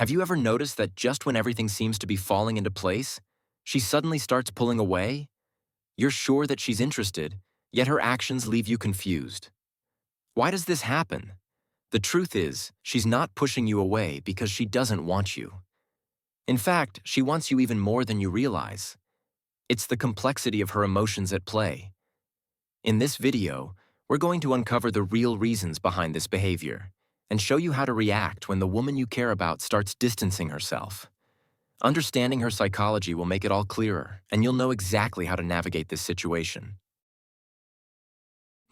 Have you ever noticed that just when everything seems to be falling into place, she suddenly starts pulling away? You're sure that she's interested, yet her actions leave you confused. Why does this happen? The truth is, she's not pushing you away because she doesn't want you. In fact, she wants you even more than you realize. It's the complexity of her emotions at play. In this video, we're going to uncover the real reasons behind this behavior and show you how to react when the woman you care about starts distancing herself. Understanding her psychology will make it all clearer, and you'll know exactly how to navigate this situation.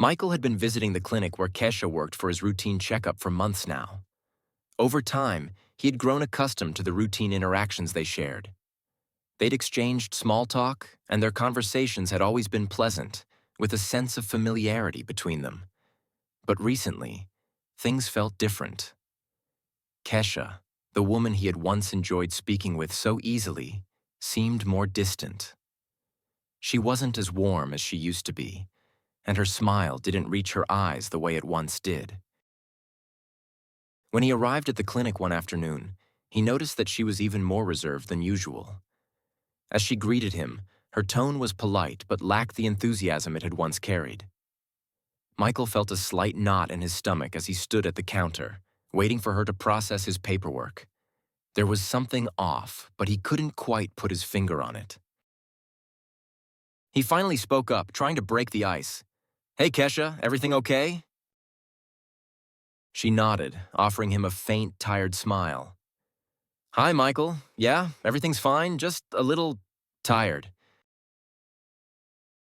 Michael had been visiting the clinic where Kesha worked for his routine checkup for months now. Over time, he had grown accustomed to the routine interactions they shared. They'd exchanged small talk, and their conversations had always been pleasant, with a sense of familiarity between them. But recently, things felt different. Kesha, the woman he had once enjoyed speaking with so easily, seemed more distant. She wasn't as warm as she used to be, and her smile didn't reach her eyes the way it once did. When he arrived at the clinic one afternoon, he noticed that she was even more reserved than usual. As she greeted him, her tone was polite but lacked the enthusiasm it had once carried. Michael felt a slight knot in his stomach as he stood at the counter, waiting for her to process his paperwork. There was something off, but he couldn't quite put his finger on it. He finally spoke up, trying to break the ice. "Hey, Kesha, everything okay?" She nodded, offering him a faint, tired smile. "Hi, Michael. Yeah, everything's fine, just a little tired."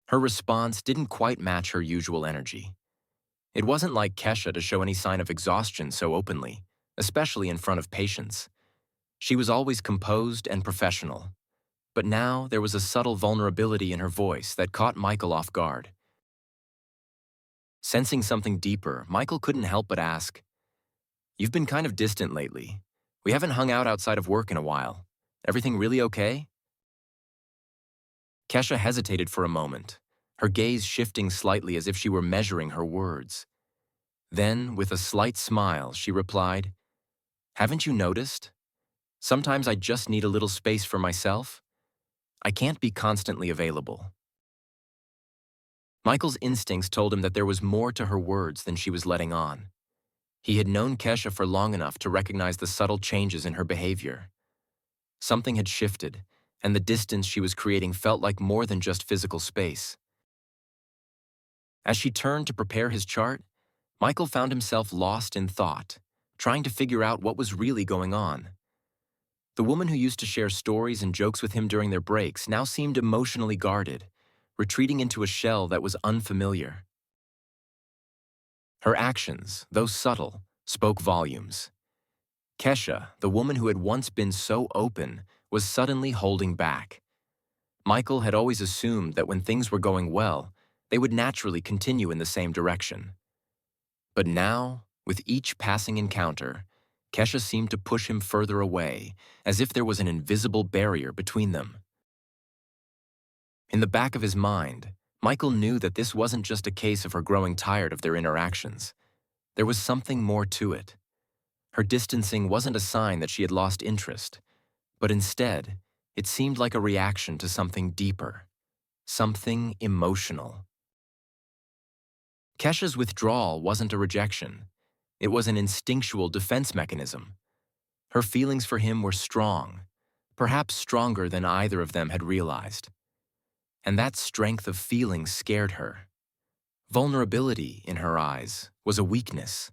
Her response didn't quite match her usual energy. It wasn't like Kesha to show any sign of exhaustion so openly, especially in front of patients. She was always composed and professional, but now there was a subtle vulnerability in her voice that caught Michael off guard. Sensing something deeper, Michael couldn't help but ask, "You've been kind of distant lately. We haven't hung out outside of work in a while. Everything really okay?" Kesha hesitated for a moment, her gaze shifting slightly as if she were measuring her words. Then, with a slight smile, she replied, "Haven't you noticed? Sometimes I just need a little space for myself. I can't be constantly available." Michael's instincts told him that there was more to her words than she was letting on. He had known Kesha for long enough to recognize the subtle changes in her behavior. Something had shifted, and the distance she was creating felt like more than just physical space. As she turned to prepare his chart, Michael found himself lost in thought, trying to figure out what was really going on. The woman who used to share stories and jokes with him during their breaks now seemed emotionally guarded, retreating into a shell that was unfamiliar. Her actions, though subtle, spoke volumes. Kesha, the woman who had once been so open, was suddenly holding back. Michael had always assumed that when things were going well, they would naturally continue in the same direction. But now, with each passing encounter, Kesha seemed to push him further away, as if there was an invisible barrier between them. In the back of his mind, Michael knew that this wasn't just a case of her growing tired of their interactions. There was something more to it. Her distancing wasn't a sign that she had lost interest, but instead, it seemed like a reaction to something deeper, something emotional. Kesha's withdrawal wasn't a rejection. It was an instinctual defense mechanism. Her feelings for him were strong, perhaps stronger than either of them had realized. And that strength of feeling scared her. Vulnerability, in her eyes, was a weakness.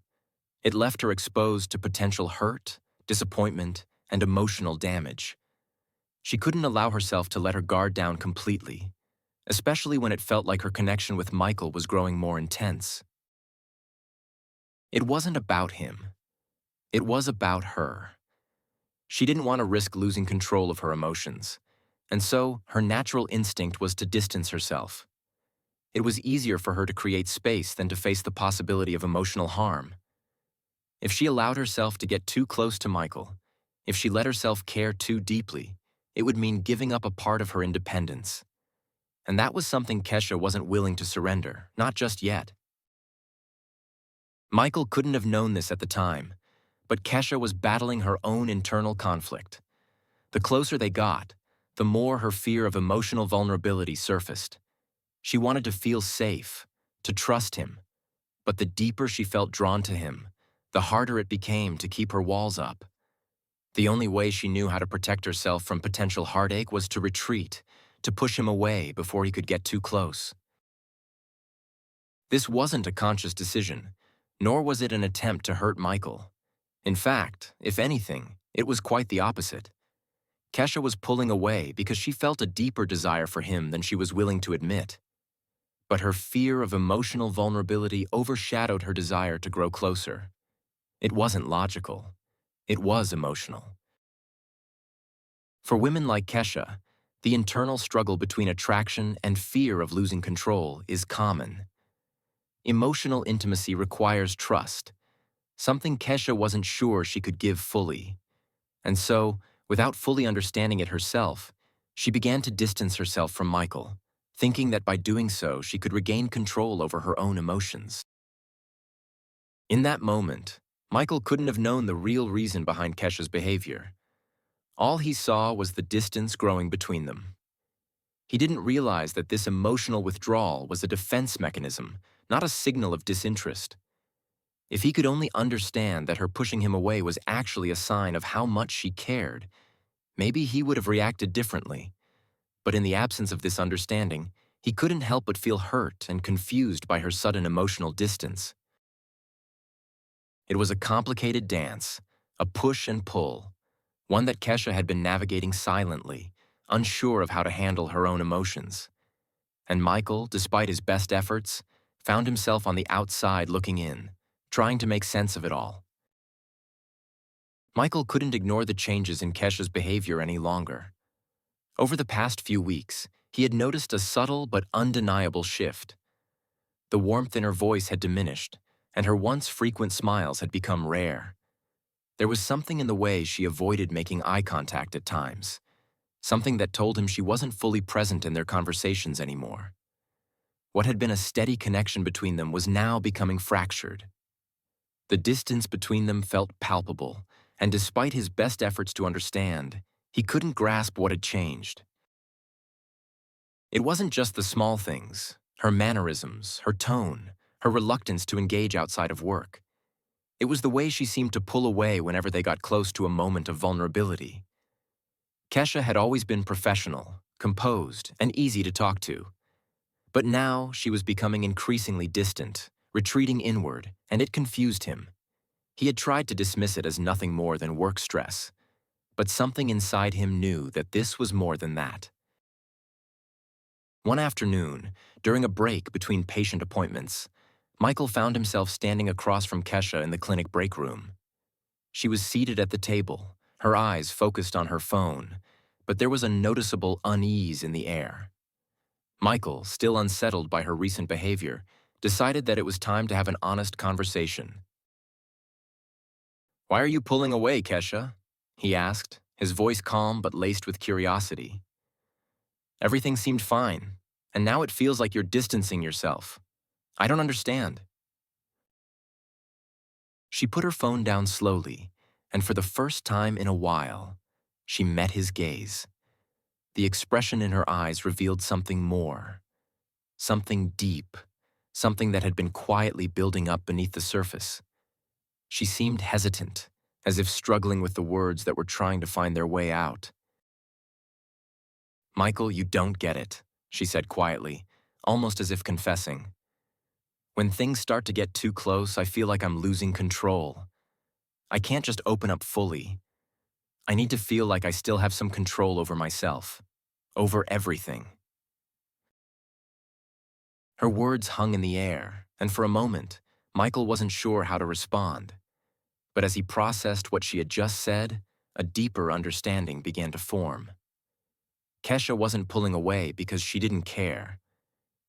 It left her exposed to potential hurt, disappointment, and emotional damage. She couldn't allow herself to let her guard down completely, especially when it felt like her connection with Michael was growing more intense. It wasn't about him. It was about her. She didn't want to risk losing control of her emotions, and so her natural instinct was to distance herself. It was easier for her to create space than to face the possibility of emotional harm. If she allowed herself to get too close to Michael, if she let herself care too deeply, it would mean giving up a part of her independence. And that was something Kesha wasn't willing to surrender, not just yet. Michael couldn't have known this at the time, But Kesha was battling her own internal conflict. The closer they got, the more her fear of emotional vulnerability surfaced. She wanted to feel safe, to trust him. But the deeper she felt drawn to him, the harder it became to keep her walls up. The only way she knew how to protect herself from potential heartache was to retreat, to push him away before he could get too close. This wasn't a conscious decision, nor was it an attempt to hurt Michael. In fact, if anything, it was quite the opposite. Kesha was pulling away because she felt a deeper desire for him than she was willing to admit. But her fear of emotional vulnerability overshadowed her desire to grow closer. It wasn't logical. It was emotional. For women like Kesha, the internal struggle between attraction and fear of losing control is common. Emotional intimacy requires trust, something Kesha wasn't sure she could give fully. And so, without fully understanding it herself, she began to distance herself from Michael, thinking that by doing so she could regain control over her own emotions. In that moment, Michael couldn't have known the real reason behind Kesha's behavior. All he saw was the distance growing between them. He didn't realize that this emotional withdrawal was a defense mechanism, not a signal of disinterest. If he could only understand that her pushing him away was actually a sign of how much she cared, maybe he would have reacted differently. But in the absence of this understanding, he couldn't help but feel hurt and confused by her sudden emotional distance. It was a complicated dance, a push and pull, one that Kesha had been navigating silently, unsure of how to handle her own emotions. And Michael, despite his best efforts, found himself on the outside looking in, trying to make sense of it all. Michael couldn't ignore the changes in Kesha's behavior any longer. Over the past few weeks, he had noticed a subtle but undeniable shift. The warmth in her voice had diminished, and her once frequent smiles had become rare. There was something in the way she avoided making eye contact at times, something that told him she wasn't fully present in their conversations anymore. What had been a steady connection between them was now becoming fractured. The distance between them felt palpable, and despite his best efforts to understand, he couldn't grasp what had changed. It wasn't just the small things, her mannerisms, her tone, her reluctance to engage outside of work. It was the way she seemed to pull away whenever they got close to a moment of vulnerability. Kesha had always been professional, composed, and easy to talk to. But now she was becoming increasingly distant, retreating inward, and it confused him. He had tried to dismiss it as nothing more than work stress, but something inside him knew that this was more than that. One afternoon, during a break between patient appointments, Michael found himself standing across from Kesha in the clinic break room. She was seated at the table, her eyes focused on her phone, but there was a noticeable unease in the air. Michael, still unsettled by her recent behavior, decided that it was time to have an honest conversation. "Why are you pulling away, Kesha?" he asked, his voice calm but laced with curiosity. "Everything seemed fine, and now it feels like you're distancing yourself. I don't understand." She put her phone down slowly, and for the first time in a while, she met his gaze. The expression in her eyes revealed something more, something deep, something that had been quietly building up beneath the surface. She seemed hesitant, as if struggling with the words that were trying to find their way out. "Michael, you don't get it," she said quietly, almost as if confessing. "When things start to get too close, I feel like I'm losing control. I can't just open up fully. I need to feel like I still have some control over myself, over everything." Her words hung in the air, and for a moment, Michael wasn't sure how to respond. But as he processed what she had just said, a deeper understanding began to form. Kesha wasn't pulling away because she didn't care.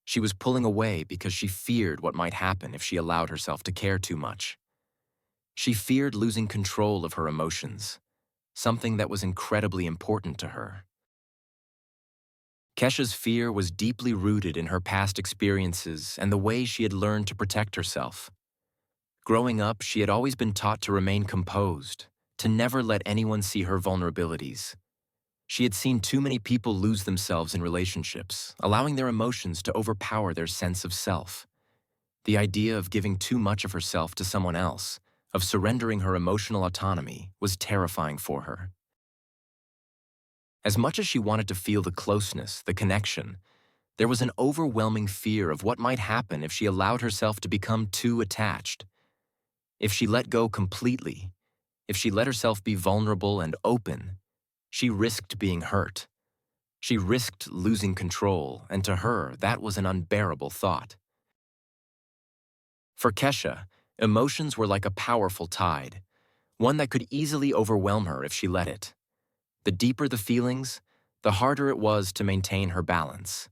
She was pulling away because she feared what might happen if she allowed herself to care too much. She feared losing control of her emotions, something that was incredibly important to her. Kesha's fear was deeply rooted in her past experiences and the way she had learned to protect herself. Growing up, she had always been taught to remain composed, to never let anyone see her vulnerabilities. She had seen too many people lose themselves in relationships, allowing their emotions to overpower their sense of self. The idea of giving too much of herself to someone else, of surrendering her emotional autonomy, was terrifying for her. As much as she wanted to feel the closeness, the connection, there was an overwhelming fear of what might happen if she allowed herself to become too attached. If she let go completely, if she let herself be vulnerable and open, she risked being hurt. She risked losing control, and to her, that was an unbearable thought. For Kesha, emotions were like a powerful tide, one that could easily overwhelm her if she let it. The deeper the feelings, the harder it was to maintain her balance.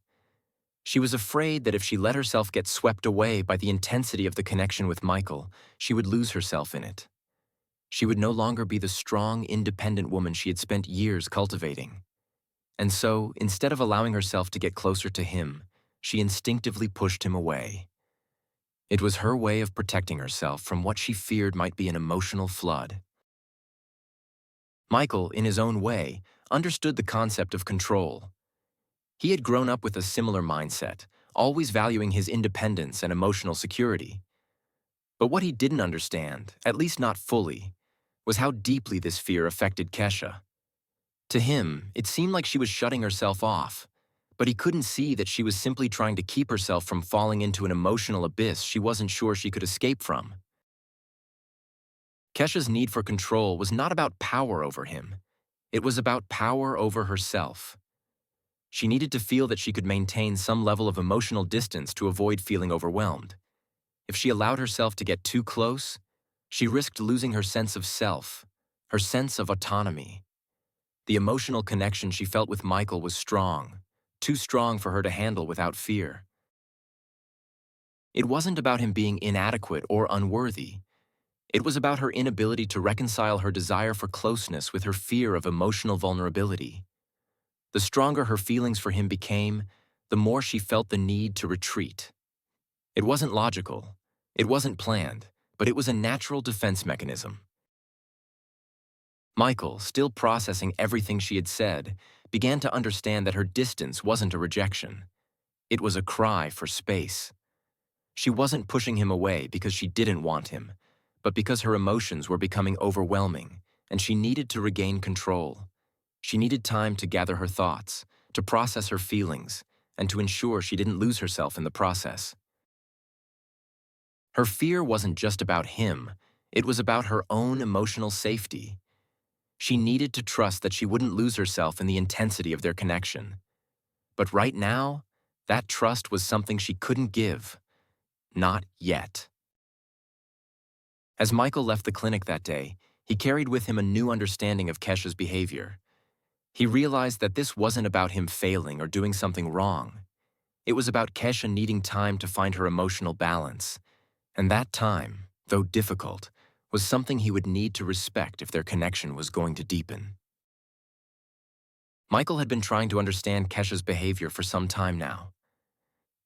She was afraid that if she let herself get swept away by the intensity of the connection with Michael, she would lose herself in it. She would no longer be the strong, independent woman she had spent years cultivating. And so, instead of allowing herself to get closer to him, she instinctively pushed him away. It was her way of protecting herself from what she feared might be an emotional flood. Michael, in his own way, understood the concept of control. He had grown up with a similar mindset, always valuing his independence and emotional security. But what he didn't understand, at least not fully, was how deeply this fear affected Kesha. To him, it seemed like she was shutting herself off, but he couldn't see that she was simply trying to keep herself from falling into an emotional abyss she wasn't sure she could escape from. Kesha's need for control was not about power over him. It was about power over herself. She needed to feel that she could maintain some level of emotional distance to avoid feeling overwhelmed. If she allowed herself to get too close, she risked losing her sense of self, her sense of autonomy. The emotional connection she felt with Michael was strong, too strong for her to handle without fear. It wasn't about him being inadequate or unworthy. It was about her inability to reconcile her desire for closeness with her fear of emotional vulnerability. The stronger her feelings for him became, the more she felt the need to retreat. It wasn't logical, it wasn't planned, but it was a natural defense mechanism. Michael, still processing everything she had said, began to understand that her distance wasn't a rejection. It was a cry for space. She wasn't pushing him away because she didn't want him, but because her emotions were becoming overwhelming, and she needed to regain control. She needed time to gather her thoughts, to process her feelings, and to ensure she didn't lose herself in the process. Her fear wasn't just about him, it was about her own emotional safety. She needed to trust that she wouldn't lose herself in the intensity of their connection. But right now, that trust was something she couldn't give. Not yet. As Michael left the clinic that day, he carried with him a new understanding of Kesha's behavior. He realized that this wasn't about him failing or doing something wrong. It was about Kesha needing time to find her emotional balance. And that time, though difficult, was something he would need to respect if their connection was going to deepen. Michael had been trying to understand Kesha's behavior for some time now.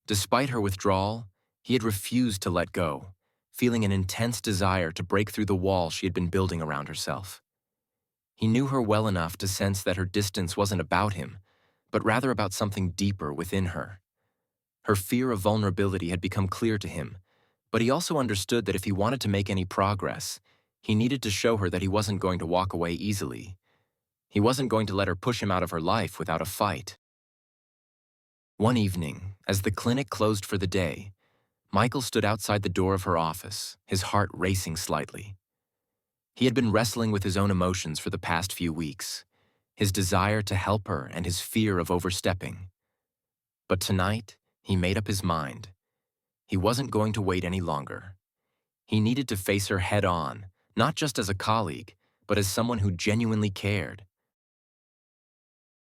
Despite her withdrawal, he had refused to let go, feeling an intense desire to break through the wall she had been building around herself. He knew her well enough to sense that her distance wasn't about him, but rather about something deeper within her. Her fear of vulnerability had become clear to him, but he also understood that if he wanted to make any progress, he needed to show her that he wasn't going to walk away easily. He wasn't going to let her push him out of her life without a fight. One evening, as the clinic closed for the day, Michael stood outside the door of her office, his heart racing slightly. He had been wrestling with his own emotions for the past few weeks, his desire to help her and his fear of overstepping. But tonight, he made up his mind. He wasn't going to wait any longer. He needed to face her head on, not just as a colleague, but as someone who genuinely cared.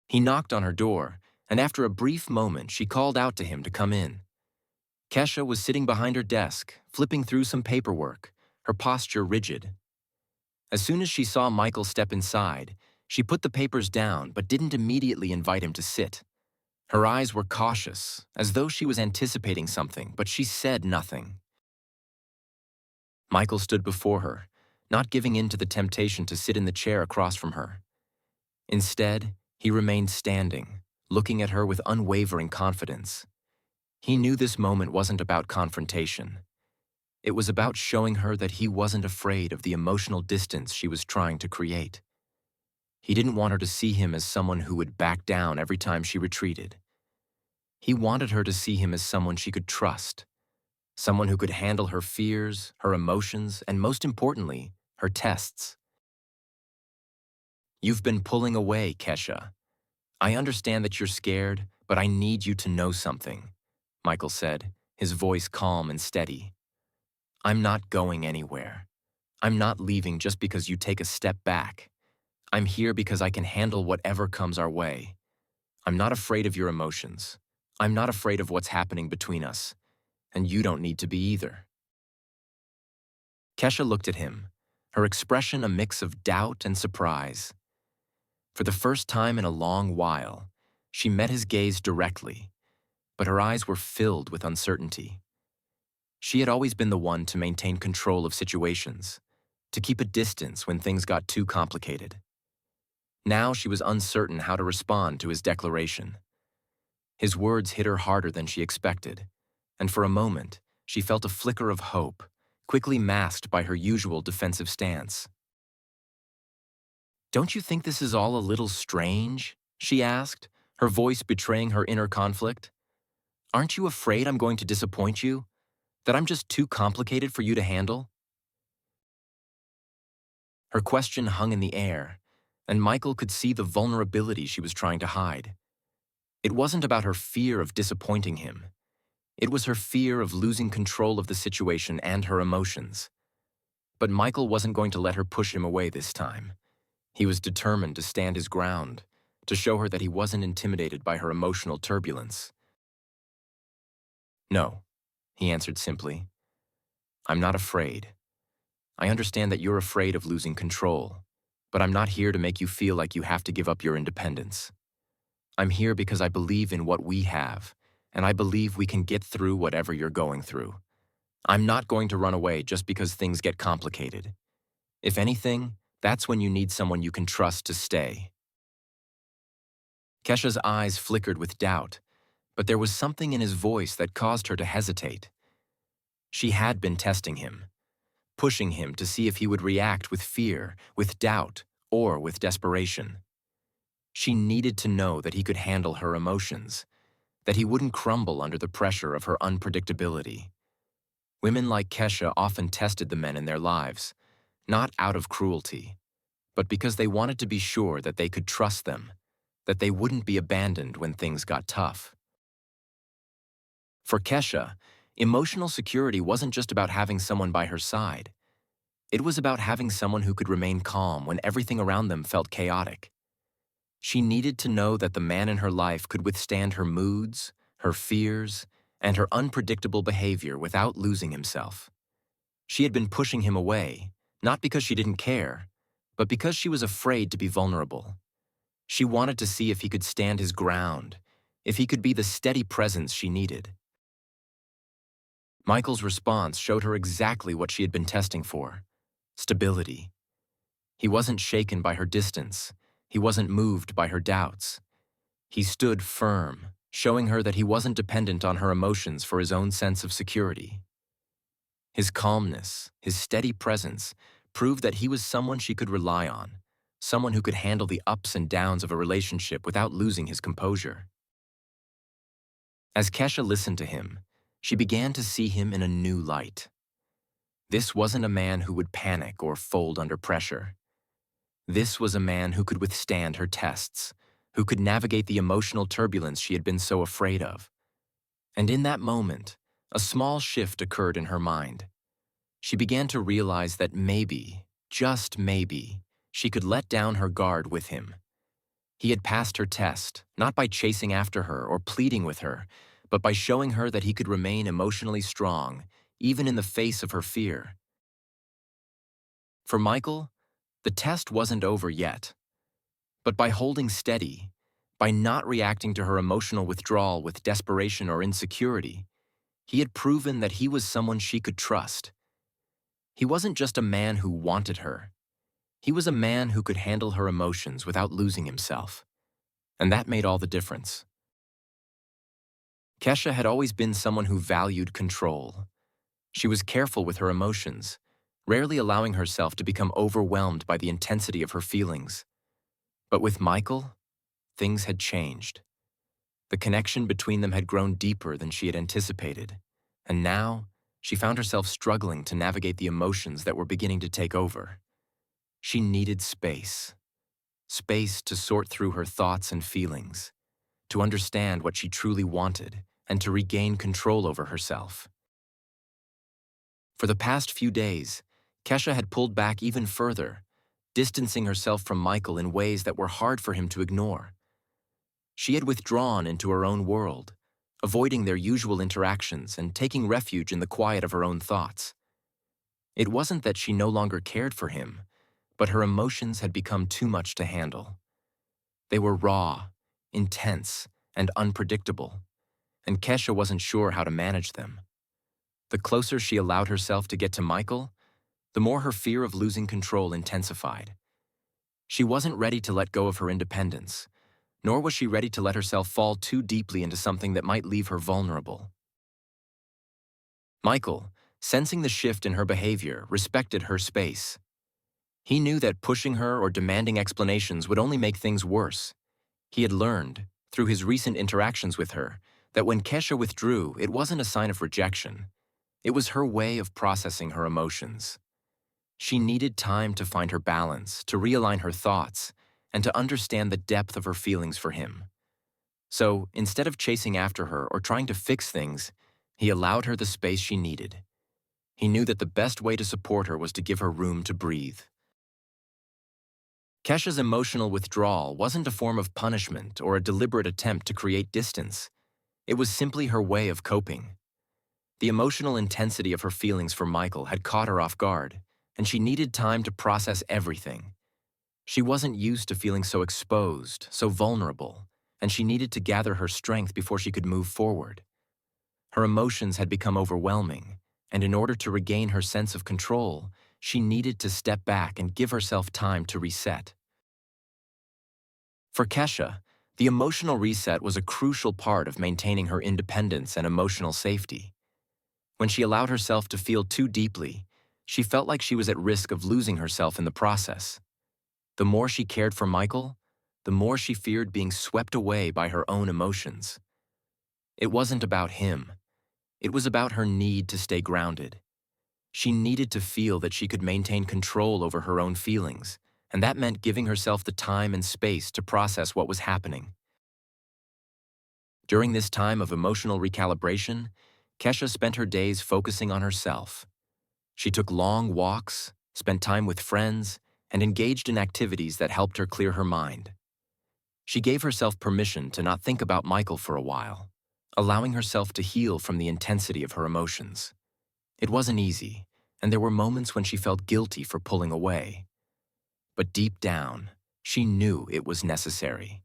He knocked on her door, and after a brief moment, she called out to him to come in. Kesha was sitting behind her desk, flipping through some paperwork, her posture rigid. As soon as she saw Michael step inside, she put the papers down but didn't immediately invite him to sit. Her eyes were cautious, as though she was anticipating something, but she said nothing. Michael stood before her, not giving in to the temptation to sit in the chair across from her. Instead, he remained standing, looking at her with unwavering confidence. He knew this moment wasn't about confrontation. It was about showing her that he wasn't afraid of the emotional distance she was trying to create. He didn't want her to see him as someone who would back down every time she retreated. He wanted her to see him as someone she could trust, someone who could handle her fears, her emotions, and most importantly, her tests. "You've been pulling away, Kesha. I understand that you're scared, but I need you to know something," Michael said, his voice calm and steady. "I'm not going anywhere. I'm not leaving just because you take a step back. I'm here because I can handle whatever comes our way. I'm not afraid of your emotions. I'm not afraid of what's happening between us, and you don't need to be either." Kesha looked at him, her expression a mix of doubt and surprise. For the first time in a long while, she met his gaze directly, but her eyes were filled with uncertainty. She had always been the one to maintain control of situations, to keep a distance when things got too complicated. Now she was uncertain how to respond to his declaration. His words hit her harder than she expected, and for a moment, she felt a flicker of hope, quickly masked by her usual defensive stance. "Don't you think this is all a little strange?" she asked, her voice betraying her inner conflict. "Aren't you afraid I'm going to disappoint you? That I'm just too complicated for you to handle?" Her question hung in the air, and Michael could see the vulnerability she was trying to hide. It wasn't about her fear of disappointing him. It was her fear of losing control of the situation and her emotions. But Michael wasn't going to let her push him away this time. He was determined to stand his ground, to show her that he wasn't intimidated by her emotional turbulence. "No," he answered simply. "I'm not afraid. I understand that you're afraid of losing control, but I'm not here to make you feel like you have to give up your independence. I'm here because I believe in what we have, and I believe we can get through whatever you're going through. I'm not going to run away just because things get complicated. If anything, that's when you need someone you can trust to stay." Kesha's eyes flickered with doubt, but there was something in his voice that caused her to hesitate. She had been testing him, pushing him to see if he would react with fear, with doubt, or with desperation. She needed to know that he could handle her emotions, that he wouldn't crumble under the pressure of her unpredictability. Women like Kesha often tested the men in their lives, not out of cruelty, but because they wanted to be sure that they could trust them, that they wouldn't be abandoned when things got tough. For Kesha, emotional security wasn't just about having someone by her side. It was about having someone who could remain calm when everything around them felt chaotic. She needed to know that the man in her life could withstand her moods, her fears, and her unpredictable behavior without losing himself. She had been pushing him away, not because she didn't care, but because she was afraid to be vulnerable. She wanted to see if he could stand his ground, if he could be the steady presence she needed. Michael's response showed her exactly what she had been testing for: stability. He wasn't shaken by her distance. He wasn't moved by her doubts. He stood firm, showing her that he wasn't dependent on her emotions for his own sense of security. His calmness, his steady presence, proved that he was someone she could rely on, someone who could handle the ups and downs of a relationship without losing his composure. As Kesha listened to him, she began to see him in a new light. This wasn't a man who would panic or fold under pressure. This was a man who could withstand her tests, who could navigate the emotional turbulence she had been so afraid of. And in that moment, a small shift occurred in her mind. She began to realize that maybe, just maybe, she could let down her guard with him. He had passed her test, not by chasing after her or pleading with her, but by showing her that he could remain emotionally strong, even in the face of her fear. For Michael, the test wasn't over yet. But by holding steady, by not reacting to her emotional withdrawal with desperation or insecurity, he had proven that he was someone she could trust. He wasn't just a man who wanted her. He was a man who could handle her emotions without losing himself. And that made all the difference. Kesha had always been someone who valued control. She was careful with her emotions, rarely allowing herself to become overwhelmed by the intensity of her feelings. But with Michael, things had changed. The connection between them had grown deeper than she had anticipated, and now she found herself struggling to navigate the emotions that were beginning to take over. She needed space. Space to sort through her thoughts and feelings, to understand what she truly wanted, and to regain control over herself. For the past few days, Kesha had pulled back even further, distancing herself from Michael in ways that were hard for him to ignore. She had withdrawn into her own world, avoiding their usual interactions and taking refuge in the quiet of her own thoughts. It wasn't that she no longer cared for him, but her emotions had become too much to handle. They were raw, intense, and unpredictable, and Kesha wasn't sure how to manage them. The closer she allowed herself to get to Michael, the more her fear of losing control intensified. She wasn't ready to let go of her independence, nor was she ready to let herself fall too deeply into something that might leave her vulnerable. Michael, sensing the shift in her behavior, respected her space. He knew that pushing her or demanding explanations would only make things worse. He had learned, through his recent interactions with her, that when Kesha withdrew, it wasn't a sign of rejection. It was her way of processing her emotions. She needed time to find her balance, to realign her thoughts, and to understand the depth of her feelings for him. So, instead of chasing after her or trying to fix things, he allowed her the space she needed. He knew that the best way to support her was to give her room to breathe. Kesha's emotional withdrawal wasn't a form of punishment or a deliberate attempt to create distance. It was simply her way of coping. The emotional intensity of her feelings for Michael had caught her off guard, and she needed time to process everything. She wasn't used to feeling so exposed, so vulnerable, and she needed to gather her strength before she could move forward. Her emotions had become overwhelming, and in order to regain her sense of control, she needed to step back and give herself time to reset. For Kesha, the emotional reset was a crucial part of maintaining her independence and emotional safety. When she allowed herself to feel too deeply, she felt like she was at risk of losing herself in the process. The more she cared for Michael, the more she feared being swept away by her own emotions. It wasn't about him. It was about her need to stay grounded. She needed to feel that she could maintain control over her own feelings, and that meant giving herself the time and space to process what was happening. During this time of emotional recalibration, Kesha spent her days focusing on herself. She took long walks, spent time with friends, and engaged in activities that helped her clear her mind. She gave herself permission to not think about Michael for a while, allowing herself to heal from the intensity of her emotions. It wasn't easy, and there were moments when she felt guilty for pulling away. But deep down, she knew it was necessary.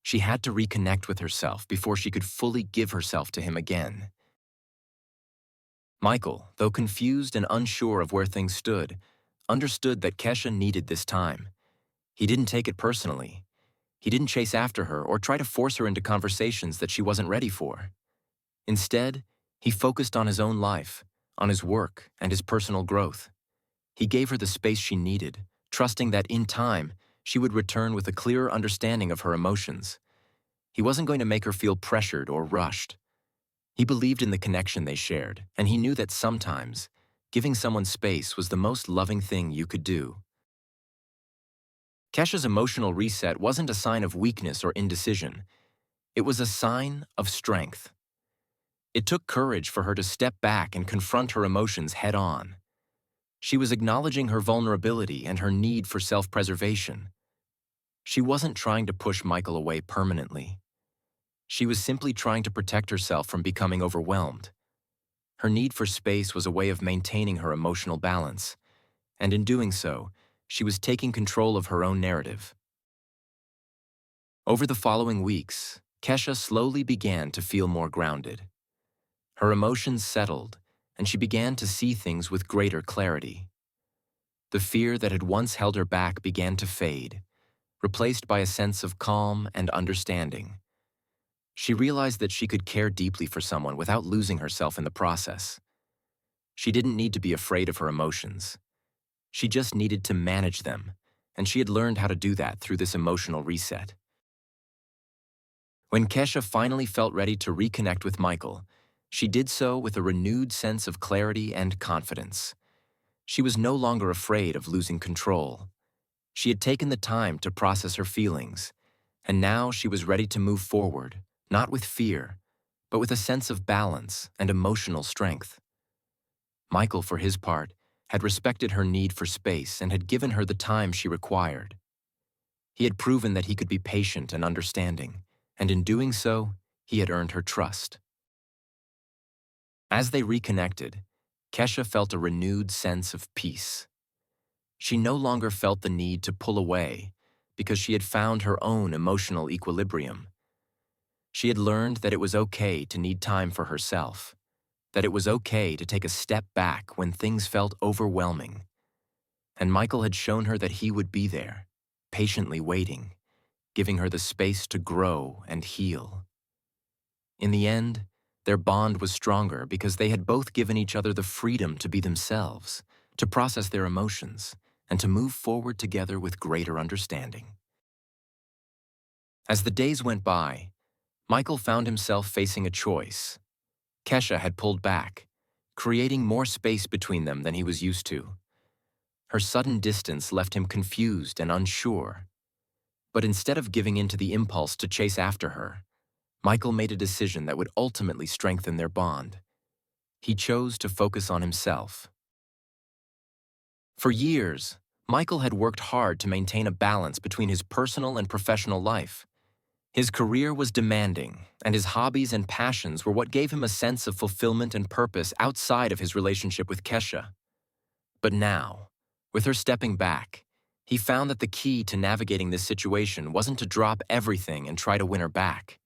She had to reconnect with herself before she could fully give herself to him again. Michael, though confused and unsure of where things stood, understood that Kesha needed this time. He didn't take it personally. He didn't chase after her or try to force her into conversations that she wasn't ready for. Instead, he focused on his own life, on his work, and his personal growth. He gave her the space she needed, trusting that in time, she would return with a clearer understanding of her emotions. He wasn't going to make her feel pressured or rushed. He believed in the connection they shared, and he knew that sometimes, giving someone space was the most loving thing you could do. Kesha's emotional reset wasn't a sign of weakness or indecision. It was a sign of strength. It took courage for her to step back and confront her emotions head-on. She was acknowledging her vulnerability and her need for self-preservation. She wasn't trying to push Michael away permanently. She was simply trying to protect herself from becoming overwhelmed. Her need for space was a way of maintaining her emotional balance, and in doing so, she was taking control of her own narrative. Over the following weeks, Kesha slowly began to feel more grounded. Her emotions settled, and she began to see things with greater clarity. The fear that had once held her back began to fade, replaced by a sense of calm and understanding. She realized that she could care deeply for someone without losing herself in the process. She didn't need to be afraid of her emotions. She just needed to manage them, and she had learned how to do that through this emotional reset. When Kesha finally felt ready to reconnect with Michael, she did so with a renewed sense of clarity and confidence. She was no longer afraid of losing control. She had taken the time to process her feelings, and now she was ready to move forward, not with fear, but with a sense of balance and emotional strength. Michael, for his part, had respected her need for space and had given her the time she required. He had proven that he could be patient and understanding, and in doing so, he had earned her trust. As they reconnected, Kesha felt a renewed sense of peace. She no longer felt the need to pull away because she had found her own emotional equilibrium. She had learned that it was okay to need time for herself, that it was okay to take a step back when things felt overwhelming. And Michael had shown her that he would be there, patiently waiting, giving her the space to grow and heal. In the end, their bond was stronger because they had both given each other the freedom to be themselves, to process their emotions, and to move forward together with greater understanding. As the days went by, Michael found himself facing a choice. Kesha had pulled back, creating more space between them than he was used to. Her sudden distance left him confused and unsure. But instead of giving in to the impulse to chase after her, Michael made a decision that would ultimately strengthen their bond. He chose to focus on himself. For years, Michael had worked hard to maintain a balance between his personal and professional life. His career was demanding, and his hobbies and passions were what gave him a sense of fulfillment and purpose outside of his relationship with Kesha. But now, with her stepping back, he found that the key to navigating this situation wasn't to drop everything and try to win her back.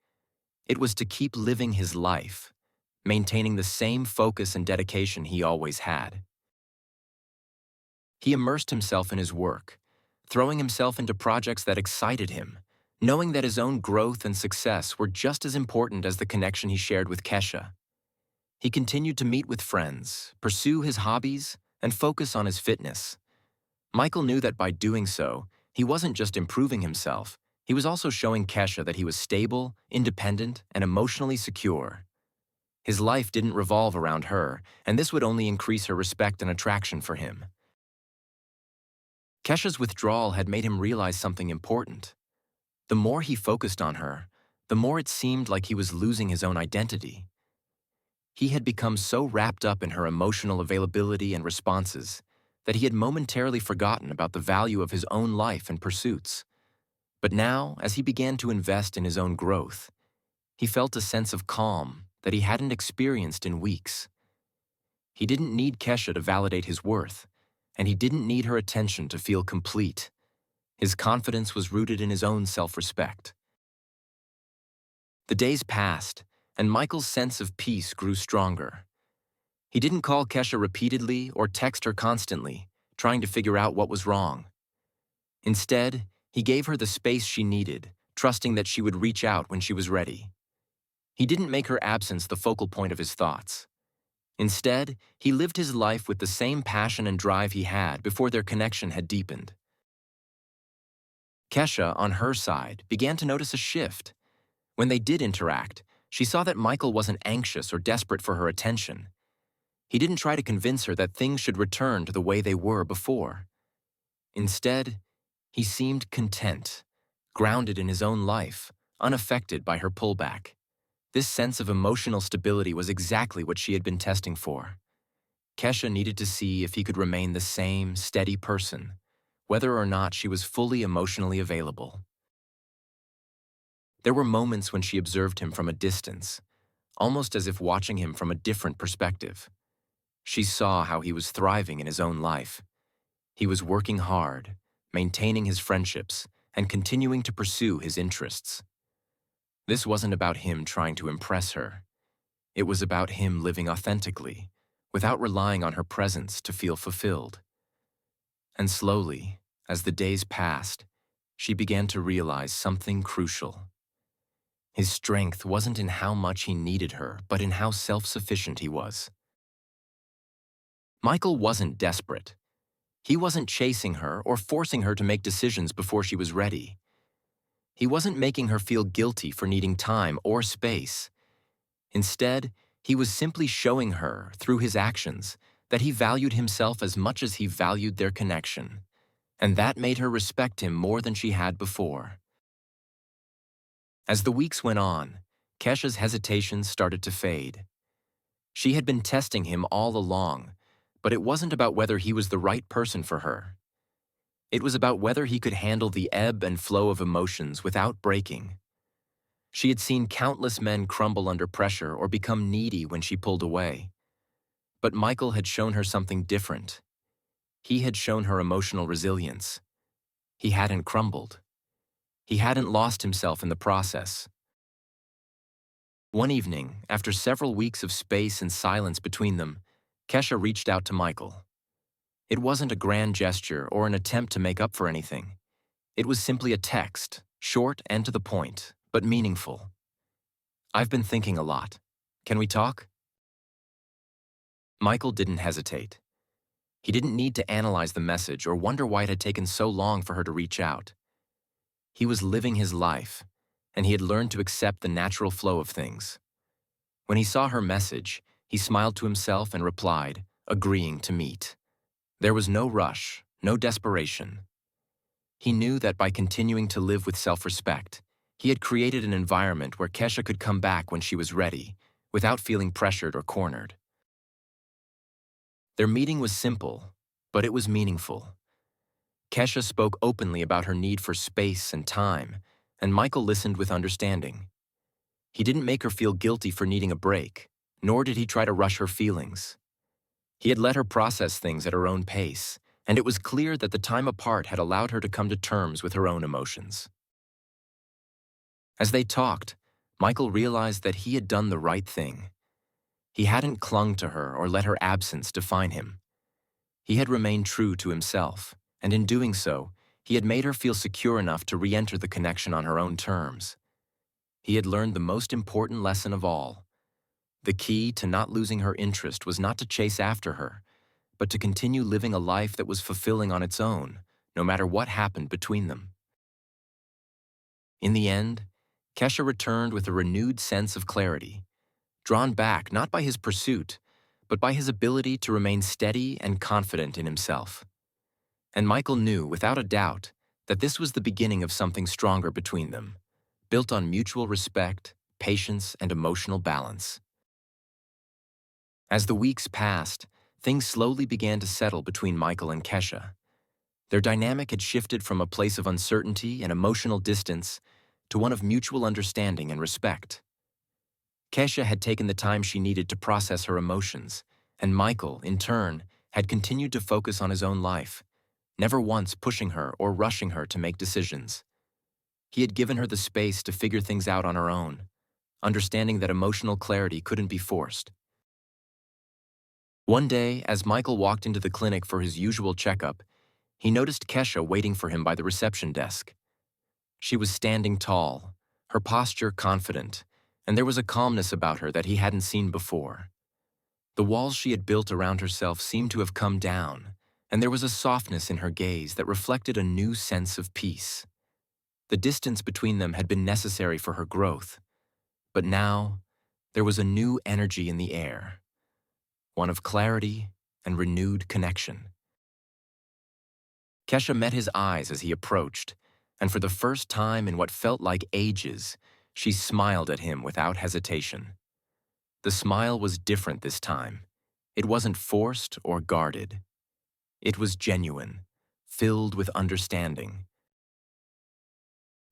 It was to keep living his life, maintaining the same focus and dedication he always had. He immersed himself in his work, throwing himself into projects that excited him, knowing that his own growth and success were just as important as the connection he shared with Kesha. He continued to meet with friends, pursue his hobbies, and focus on his fitness. Michael knew that by doing so, he wasn't just improving himself, he was also showing Kesha that he was stable, independent, and emotionally secure. His life didn't revolve around her, and this would only increase her respect and attraction for him. Kesha's withdrawal had made him realize something important. The more he focused on her, the more it seemed like he was losing his own identity. He had become so wrapped up in her emotional availability and responses that he had momentarily forgotten about the value of his own life and pursuits. But now, as he began to invest in his own growth, he felt a sense of calm that he hadn't experienced in weeks. He didn't need Kesha to validate his worth, and he didn't need her attention to feel complete. His confidence was rooted in his own self-respect. The days passed, and Michael's sense of peace grew stronger. He didn't call Kesha repeatedly or text her constantly, trying to figure out what was wrong. Instead, he gave her the space she needed, trusting that she would reach out when she was ready. He didn't make her absence the focal point of his thoughts. Instead, he lived his life with the same passion and drive he had before their connection had deepened. Kesha, on her side, began to notice a shift. When they did interact, she saw that Michael wasn't anxious or desperate for her attention. He didn't try to convince her that things should return to the way they were before. Instead, he seemed content, grounded in his own life, unaffected by her pullback. This sense of emotional stability was exactly what she had been testing for. Kesha needed to see if he could remain the same, steady person, whether or not she was fully emotionally available. There were moments when she observed him from a distance, almost as if watching him from a different perspective. She saw how he was thriving in his own life. He was working hard, maintaining his friendships, and continuing to pursue his interests. This wasn't about him trying to impress her. It was about him living authentically, without relying on her presence to feel fulfilled. And slowly, as the days passed, she began to realize something crucial. His strength wasn't in how much he needed her, but in how self-sufficient he was. Michael wasn't desperate. He wasn't chasing her or forcing her to make decisions before she was ready. He wasn't making her feel guilty for needing time or space. Instead, he was simply showing her, through his actions, that he valued himself as much as he valued their connection. And that made her respect him more than she had before. As the weeks went on, Kesha's hesitations started to fade. She had been testing him all along, but it wasn't about whether he was the right person for her. It was about whether he could handle the ebb and flow of emotions without breaking. She had seen countless men crumble under pressure or become needy when she pulled away. But Michael had shown her something different. He had shown her emotional resilience. He hadn't crumbled. He hadn't lost himself in the process. One evening, after several weeks of space and silence between them, Kesha reached out to Michael. It wasn't a grand gesture or an attempt to make up for anything. It was simply a text, short and to the point, but meaningful. "I've been thinking a lot. Can we talk?" Michael didn't hesitate. He didn't need to analyze the message or wonder why it had taken so long for her to reach out. He was living his life, and he had learned to accept the natural flow of things. When he saw her message, he smiled to himself and replied, agreeing to meet. There was no rush, no desperation. He knew that by continuing to live with self-respect, he had created an environment where Kesha could come back when she was ready, without feeling pressured or cornered. Their meeting was simple, but it was meaningful. Kesha spoke openly about her need for space and time, and Michael listened with understanding. He didn't make her feel guilty for needing a break, nor did he try to rush her feelings. He had let her process things at her own pace, and it was clear that the time apart had allowed her to come to terms with her own emotions. As they talked, Michael realized that he had done the right thing. He hadn't clung to her or let her absence define him. He had remained true to himself, and in doing so, he had made her feel secure enough to re-enter the connection on her own terms. He had learned the most important lesson of all. The key to not losing her interest was not to chase after her, but to continue living a life that was fulfilling on its own, no matter what happened between them. In the end, Kesha returned with a renewed sense of clarity, drawn back not by his pursuit, but by his ability to remain steady and confident in himself. And Michael knew, without a doubt, that this was the beginning of something stronger between them, built on mutual respect, patience, and emotional balance. As the weeks passed, things slowly began to settle between Michael and Kesha. Their dynamic had shifted from a place of uncertainty and emotional distance to one of mutual understanding and respect. Kesha had taken the time she needed to process her emotions, and Michael, in turn, had continued to focus on his own life, never once pushing her or rushing her to make decisions. He had given her the space to figure things out on her own, understanding that emotional clarity couldn't be forced. One day, as Michael walked into the clinic for his usual checkup, he noticed Kesha waiting for him by the reception desk. She was standing tall, her posture confident, and there was a calmness about her that he hadn't seen before. The walls she had built around herself seemed to have come down, and there was a softness in her gaze that reflected a new sense of peace. The distance between them had been necessary for her growth, but now there was a new energy in the air, one of clarity and renewed connection. Kesha met his eyes as he approached, and for the first time in what felt like ages, she smiled at him without hesitation. The smile was different this time. It wasn't forced or guarded. It was genuine, filled with understanding.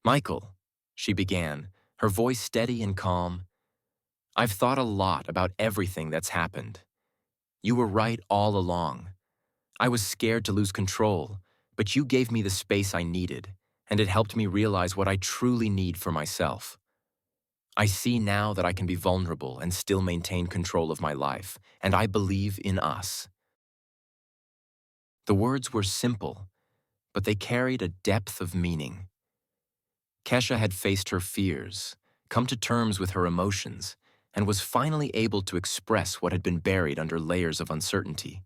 "Michael," she began, her voice steady and calm, "I've thought a lot about everything that's happened. You were right all along. I was scared to lose control, but you gave me the space I needed, and it helped me realize what I truly need for myself. I see now that I can be vulnerable and still maintain control of my life, and I believe in us." The words were simple, but they carried a depth of meaning. Kesha had faced her fears, come to terms with her emotions, and was finally able to express what had been buried under layers of uncertainty.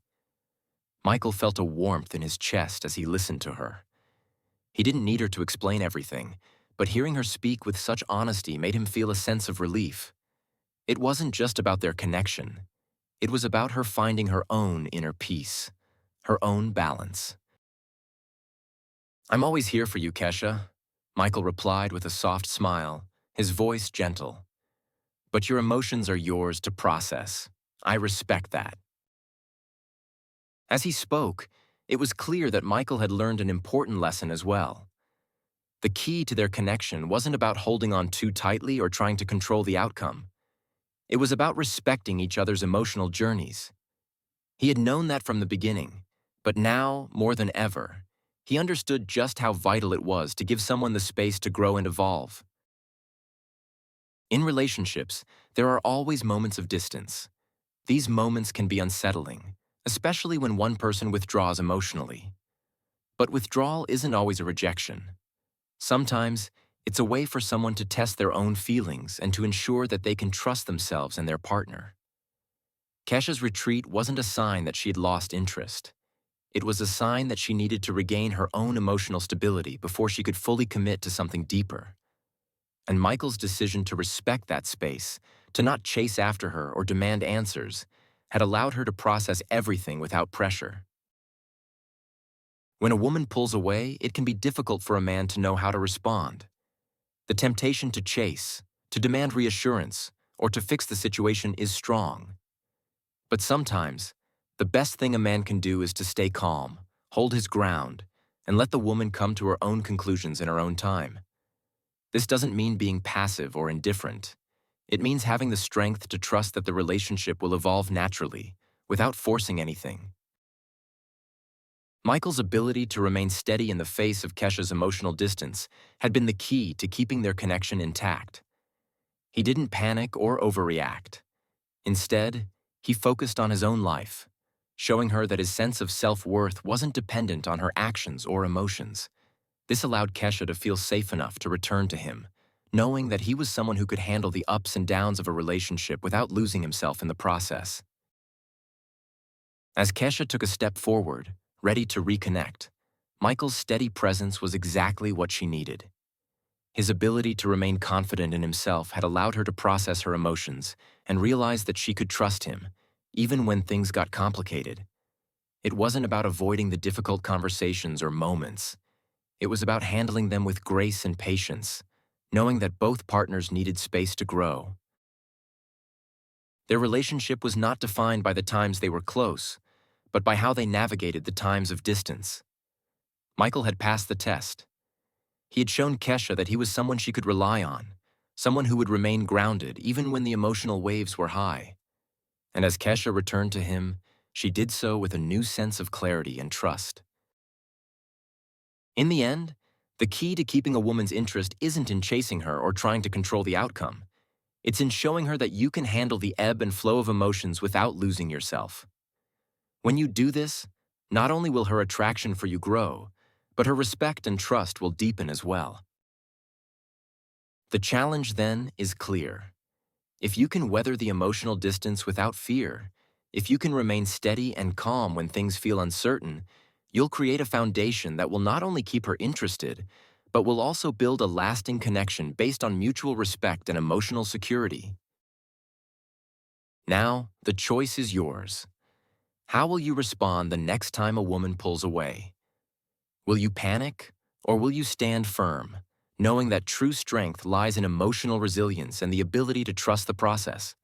Michael felt a warmth in his chest as he listened to her. He didn't need her to explain everything, but hearing her speak with such honesty made him feel a sense of relief. It wasn't just about their connection. It was about her finding her own inner peace, her own balance. "I'm always here for you, Kesha," Michael replied with a soft smile, his voice gentle. "But your emotions are yours to process. I respect that." As he spoke, it was clear that Michael had learned an important lesson as well. The key to their connection wasn't about holding on too tightly or trying to control the outcome. It was about respecting each other's emotional journeys. He had known that from the beginning, but now, more than ever, he understood just how vital it was to give someone the space to grow and evolve. In relationships, there are always moments of distance. These moments can be unsettling, especially when one person withdraws emotionally. But withdrawal isn't always a rejection. Sometimes, it's a way for someone to test their own feelings and to ensure that they can trust themselves and their partner. Kesha's retreat wasn't a sign that she had lost interest. It was a sign that she needed to regain her own emotional stability before she could fully commit to something deeper. And Michael's decision to respect that space, to not chase after her or demand answers, had allowed her to process everything without pressure. When a woman pulls away, it can be difficult for a man to know how to respond. The temptation to chase, to demand reassurance, or to fix the situation is strong. But sometimes, the best thing a man can do is to stay calm, hold his ground, and let the woman come to her own conclusions in her own time. This doesn't mean being passive or indifferent. It means having the strength to trust that the relationship will evolve naturally, without forcing anything. Michael's ability to remain steady in the face of Kesha's emotional distance had been the key to keeping their connection intact. He didn't panic or overreact. Instead, he focused on his own life, showing her that his sense of self-worth wasn't dependent on her actions or emotions. This allowed Kesha to feel safe enough to return to him, knowing that he was someone who could handle the ups and downs of a relationship without losing himself in the process. As Kesha took a step forward, ready to reconnect, Michael's steady presence was exactly what she needed. His ability to remain confident in himself had allowed her to process her emotions and realize that she could trust him, even when things got complicated. It wasn't about avoiding the difficult conversations or moments. It was about handling them with grace and patience, knowing that both partners needed space to grow. Their relationship was not defined by the times they were close, but by how they navigated the times of distance. Michael had passed the test. He had shown Kesha that he was someone she could rely on, someone who would remain grounded even when the emotional waves were high. And as Kesha returned to him, she did so with a new sense of clarity and trust. In the end, the key to keeping a woman's interest isn't in chasing her or trying to control the outcome. It's in showing her that you can handle the ebb and flow of emotions without losing yourself. When you do this, not only will her attraction for you grow, but her respect and trust will deepen as well. The challenge then is clear. If you can weather the emotional distance without fear, if you can remain steady and calm when things feel uncertain, you'll create a foundation that will not only keep her interested, but will also build a lasting connection based on mutual respect and emotional security. Now, the choice is yours. How will you respond the next time a woman pulls away? Will you panic, or will you stand firm, knowing that true strength lies in emotional resilience and the ability to trust the process?